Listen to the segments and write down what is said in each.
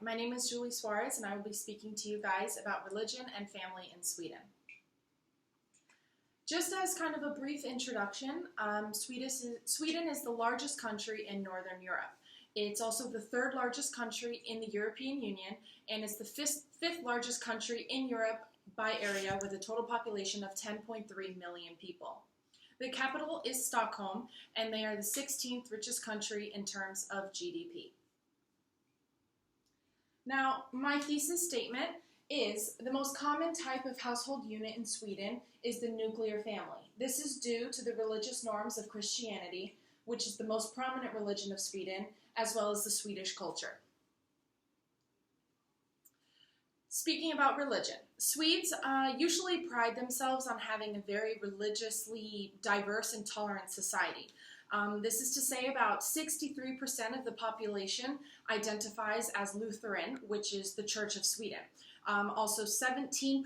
my name is Julie Suarez and I will be speaking to you guys about religion and family in Sweden. Just as kind of a brief introduction, Sweden is the largest country in Northern Europe. It's also the third largest country in the European Union, and it's the fifth largest country in Europe by area with a total population of 10.3 million people. The capital is Stockholm, and they are the 16th richest country in terms of GDP. Now, my thesis statement is the most common type of household unit in Sweden is the nuclear family. This is due to the religious norms of Christianity, which is the most prominent religion of Sweden, as well as the Swedish culture. Speaking about religion, Swedes usually pride themselves on having a very religiously diverse and tolerant society. This is to say about 63% of the population identifies as Lutheran, which is the Church of Sweden. Also 17%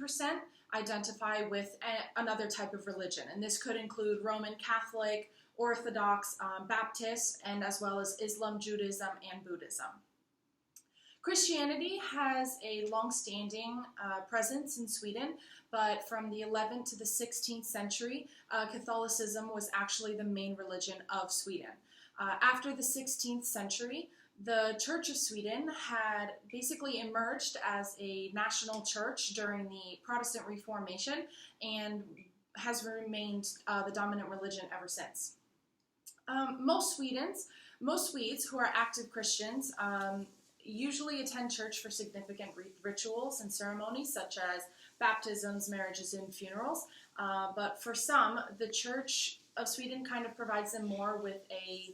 identify with another type of religion, and this could include Roman Catholic, Orthodox, Baptist, and as well as Islam, Judaism, and Buddhism. Christianity has a long-standing presence in Sweden, but from the 11th to the 16th century, Catholicism was actually the main religion of Sweden. After the 16th century, the Church of Sweden had basically emerged as a national church during the Protestant Reformation and has remained the dominant religion ever since. Most Swedes who are active Christians usually attend church for significant rituals and ceremonies such as baptisms, marriages, and funerals. But for some, the Church of Sweden kind of provides them more with a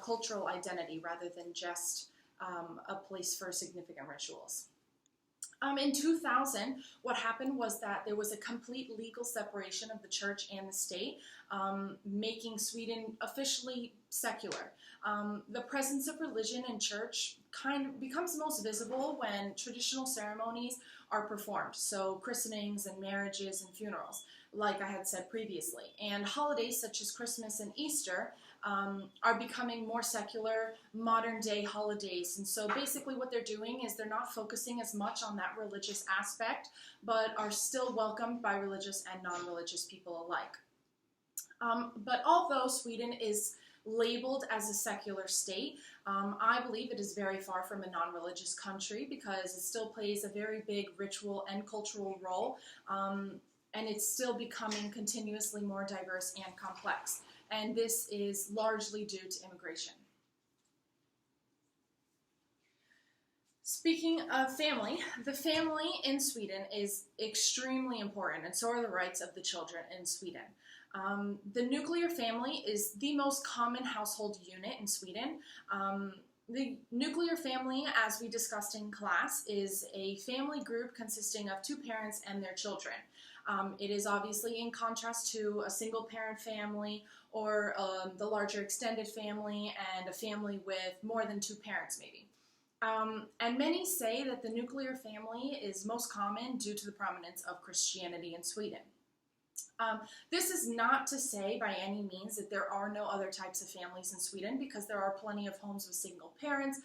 cultural identity rather than just a place for significant rituals. In 2000, what happened was that there was a complete legal separation of the church and the state, making Sweden officially secular. The presence of religion in church kind of becomes most visible when traditional ceremonies are performed, so christenings and marriages and funerals, like I had said previously. And holidays such as Christmas and Easter are becoming more secular, modern-day holidays. And so basically what they're doing is they're not focusing as much on that religious aspect, but are still welcomed by religious and non-religious people alike. But although Sweden is labeled as a secular state, I believe it is very far from a non-religious country because it still plays a very big ritual and cultural role, and it's still becoming continuously more diverse and complex. And this is largely due to immigration. Speaking of family, the family in Sweden is extremely important, and so are the rights of the children in Sweden. The nuclear family is the most common household unit in Sweden. The nuclear family, as we discussed in class, is a family group consisting of two parents and their children. It is obviously in contrast to a single parent family or the larger extended family and a family with more than two parents maybe. And many say that the nuclear family is most common due to the prominence of Christianity in Sweden. This is not to say by any means that there are no other types of families in Sweden, because there are plenty of homes with single parents,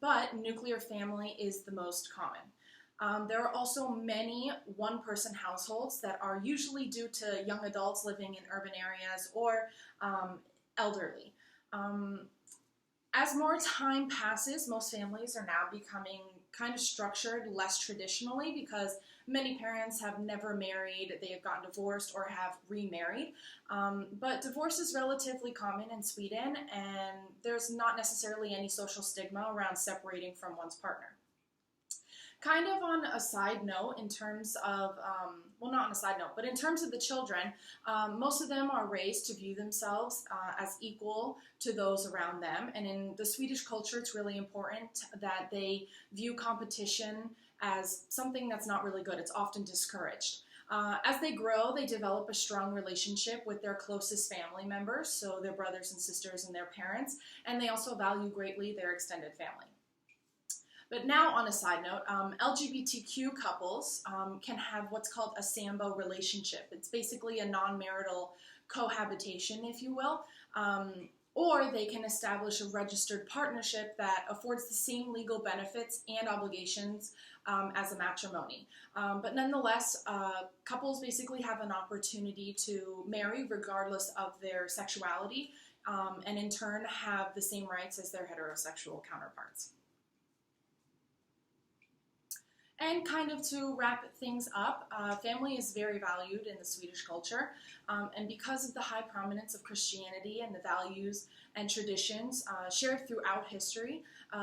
but nuclear family is the most common. There are also many one-person households that are usually due to young adults living in urban areas or elderly. As more time passes, most families are now becoming kind of structured less traditionally because many parents have never married, they have gotten divorced or have remarried. But divorce is relatively common in Sweden, and there's not necessarily any social stigma around separating from one's partner. Kind of on a side note, in terms of, well, not on a side note, but in terms of the children, most of them are raised to view themselves as equal to those around them. And in the Swedish culture, it's really important that they view competition as something that's not really good. It's often discouraged. As they grow, they develop a strong relationship with their closest family members, so their brothers and sisters and their parents, and they also value greatly their extended family. But now, on a side note, LGBTQ couples can have what's called a sambo relationship. It's basically a non-marital cohabitation, if you will. or they can establish a registered partnership that affords the same legal benefits and obligations as a matrimony. But nonetheless, couples basically have an opportunity to marry regardless of their sexuality, and in turn have the same rights as their heterosexual counterparts. And kind of to wrap things up, family is very valued in the Swedish culture, and because of the high prominence of Christianity and the values and traditions shared throughout history,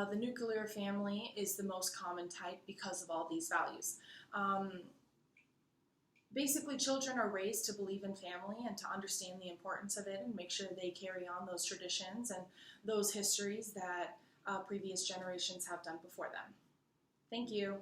the nuclear family is the most common type because of all these values. Basically, children are raised to believe in family and to understand the importance of it and make sure they carry on those traditions and those histories that previous generations have done before them. Thank you.